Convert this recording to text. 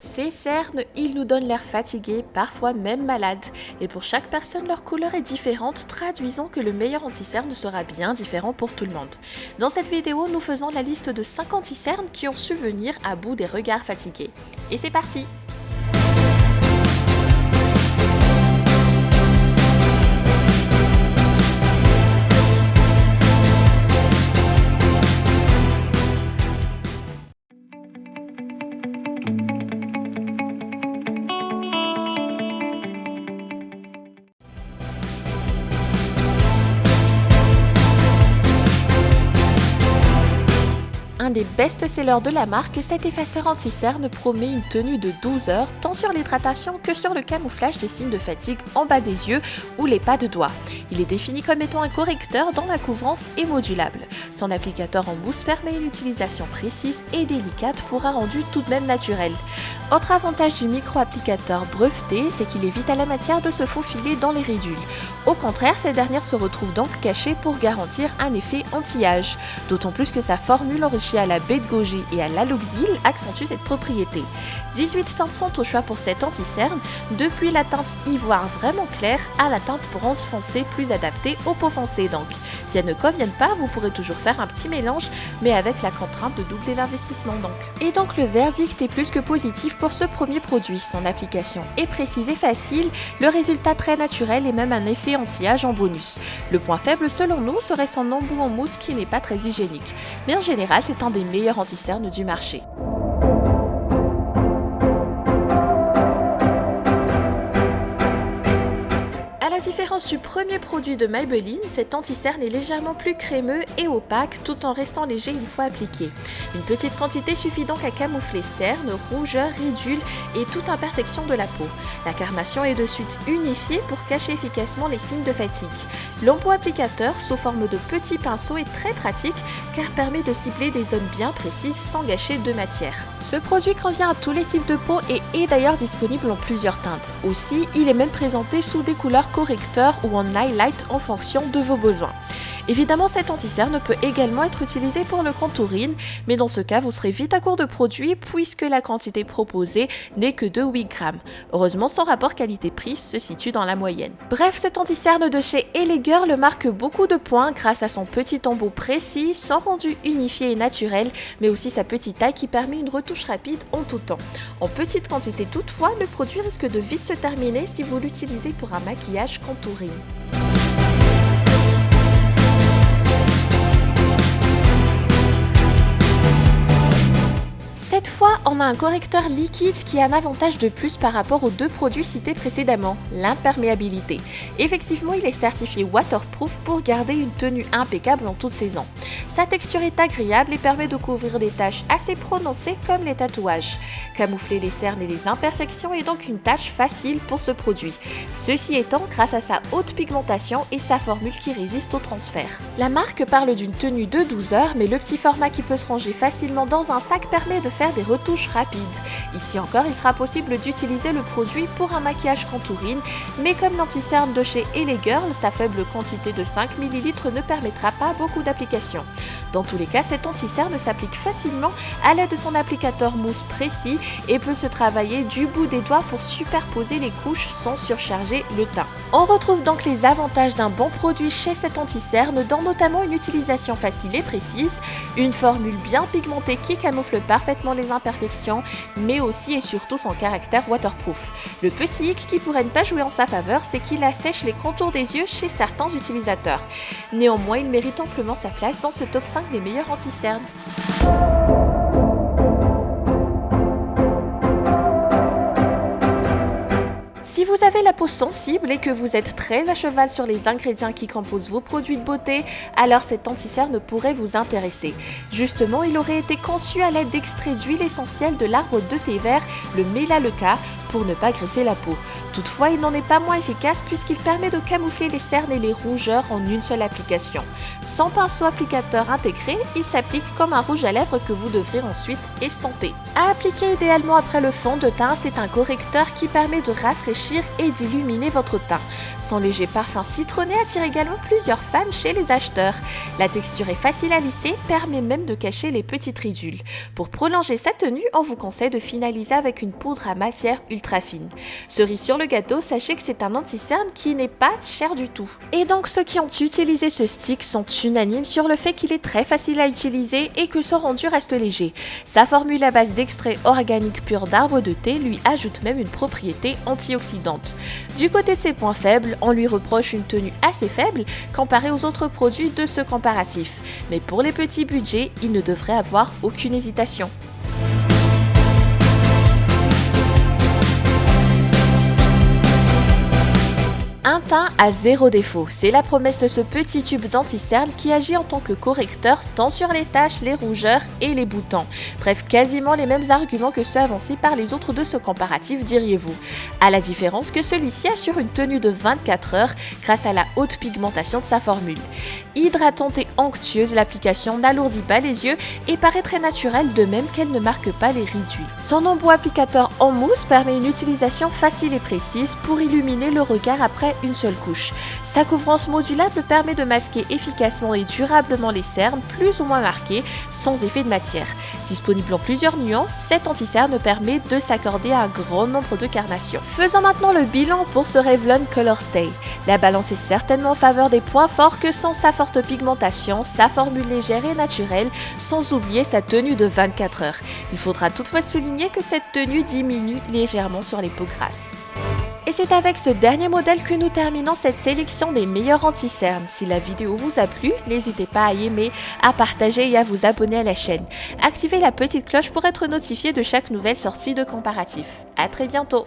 Ces cernes, ils nous donnent l'air fatigués, parfois même malades. Et pour chaque personne, leur couleur est différente, traduisant que le meilleur anti-cerne sera bien différent pour tout le monde. Dans cette vidéo, nous faisons la liste de 5 anti-cernes qui ont su venir à bout des regards fatigués. Et c'est parti! Un des best-sellers de la marque, cet effaceur anti-cerne promet une tenue de 12 heures, tant sur l'hydratation que sur le camouflage des signes de fatigue en bas des yeux ou les pas de doigts. Il est défini comme étant un correcteur dont la couvrance est modulable. Son applicateur en mousse permet une utilisation précise et délicate pour un rendu tout de même naturel. Autre avantage du micro-applicateur breveté, c'est qu'il évite à la matière de se faufiler dans les ridules. Au contraire, ces dernières se retrouvent donc cachées pour garantir un effet anti-âge. D'autant plus que sa formule enrichie à la baie de goji et à l'aloxyl accentue cette propriété. 18 teintes sont au choix pour cet anti-cerne, depuis la teinte ivoire vraiment claire à la teinte bronze foncé plus adaptée aux peaux foncées donc. Si elles ne conviennent pas, vous pourrez toujours faire un petit mélange, mais avec la contrainte de doubler l'investissement donc. Et donc le verdict est plus que positif pour ce premier produit. Son application est précise et facile, le résultat très naturel et même un effet anti-âge en bonus. Le point faible selon nous serait son embout en mousse qui n'est pas très hygiénique. Mais en général, c'est un des meilleurs anti-cernes du marché. À la différence du premier produit de Maybelline, cet anti-cerne est légèrement plus crémeux et opaque tout en restant léger une fois appliqué. Une petite quantité suffit donc à camoufler cernes, rougeurs, ridules et toute imperfection de la peau. La carnation est de suite unifiée pour cacher efficacement les signes de fatigue. L'embout applicateur sous forme de petits pinceaux est très pratique car permet de cibler des zones bien précises sans gâcher de matière. Ce produit convient à tous les types de peau et est d'ailleurs disponible en plusieurs teintes. Aussi, il est même présenté sous des couleurs correcteur ou en highlight en fonction de vos besoins. Évidemment, cet anti-cerne peut également être utilisé pour le contouring, mais dans ce cas, vous serez vite à court de produits puisque la quantité proposée n'est que de 8 grammes. Heureusement, son rapport qualité-prix se situe dans la moyenne. Bref, cet anti-cerne de chez Elegirl marque beaucoup de points grâce à son petit embout précis, son rendu unifié et naturel, mais aussi sa petite taille qui permet une retouche rapide en tout temps. En petite quantité toutefois, le produit risque de vite se terminer si vous l'utilisez pour un maquillage contouring. Cette fois, on a un correcteur liquide qui a un avantage de plus par rapport aux deux produits cités précédemment, l'imperméabilité. Effectivement, il est certifié waterproof pour garder une tenue impeccable en toute saison. Sa texture est agréable et permet de couvrir des taches assez prononcées comme les tatouages. Camoufler les cernes et les imperfections est donc une tâche facile pour ce produit. Ceci étant grâce à sa haute pigmentation et sa formule qui résiste au transfert. La marque parle d'une tenue de 12 heures, mais le petit format qui peut se ranger facilement dans un sac permet de faire des retouches rapides. Ici encore, il sera possible d'utiliser le produit pour un maquillage contouring, mais comme l'anti-cerne de chez Elegirl, sa faible quantité de 5 ml ne permettra pas beaucoup d'application. Dans tous les cas, cet anti-cerne s'applique facilement à l'aide de son applicateur mousse précis et peut se travailler du bout des doigts pour superposer les couches sans surcharger le teint. On retrouve donc les avantages d'un bon produit chez cet anti-cerne dans notamment une utilisation facile et précise, une formule bien pigmentée qui camoufle parfaitement les imperfections, mais aussi et surtout son caractère waterproof. Le petit hic qui pourrait ne pas jouer en sa faveur, c'est qu'il assèche les contours des yeux chez certains utilisateurs. Néanmoins, il mérite amplement sa place dans ce top 5 des meilleurs anti-cernes. Si vous avez la peau sensible et que vous êtes très à cheval sur les ingrédients qui composent vos produits de beauté, alors cet anti-cerne pourrait vous intéresser. Justement, il aurait été conçu à l'aide d'extraits d'huile essentielle de l'arbre de thé vert, le Melaleuca, pour ne pas graisser la peau. Toutefois, il n'en est pas moins efficace puisqu'il permet de camoufler les cernes et les rougeurs en une seule application. Sans pinceau applicateur intégré, il s'applique comme un rouge à lèvres que vous devrez ensuite estomper. À appliquer idéalement après le fond de teint, c'est un correcteur qui permet de rafraîchir et d'illuminer votre teint. Son léger parfum citronné attire également plusieurs fans chez les acheteurs. La texture est facile à lisser, permet même de cacher les petites ridules. Pour prolonger sa tenue, on vous conseille de finaliser avec une poudre à matière ultra fine. Cerise sur le gâteau, sachez que c'est un anti-cerne qui n'est pas cher du tout. Et donc ceux qui ont utilisé ce stick sont unanimes sur le fait qu'il est très facile à utiliser et que son rendu reste léger. Sa formule à base d'extrait organique pur d'arbre de thé lui ajoute même une propriété antioxydante. Du côté de ses points faibles, on lui reproche une tenue assez faible comparée aux autres produits de ce comparatif. Mais pour les petits budgets, il ne devrait avoir aucune hésitation. Un teint à zéro défaut, c'est la promesse de ce petit tube d'anti-cerne qui agit en tant que correcteur tant sur les taches, les rougeurs et les boutons. Bref, quasiment les mêmes arguments que ceux avancés par les autres de ce comparatif, diriez-vous. À la différence que celui-ci assure une tenue de 24 heures grâce à la haute pigmentation de sa formule. Hydratante et onctueuse, l'application n'alourdit pas les yeux et paraît très naturelle, de même qu'elle ne marque pas les ridules. Son embout applicateur en mousse permet une utilisation facile et précise pour illuminer le regard après une seule couche. Sa couvrance modulable permet de masquer efficacement et durablement les cernes plus ou moins marquées sans effet de matière. Disponible en plusieurs nuances, cet anti-cerne permet de s'accorder à un grand nombre de carnations. Faisons maintenant le bilan pour ce Revlon Color Stay. La balance est certainement en faveur des points forts que sont sa forte pigmentation, sa formule légère et naturelle, sans oublier sa tenue de 24 heures. Il faudra toutefois souligner que cette tenue diminue légèrement sur les peaux grasses. Et c'est avec ce dernier modèle que nous terminons cette sélection des meilleurs anti-cernes. Si la vidéo vous a plu, n'hésitez pas à aimer, à partager et à vous abonner à la chaîne. Activez la petite cloche pour être notifié de chaque nouvelle sortie de comparatif. À très bientôt!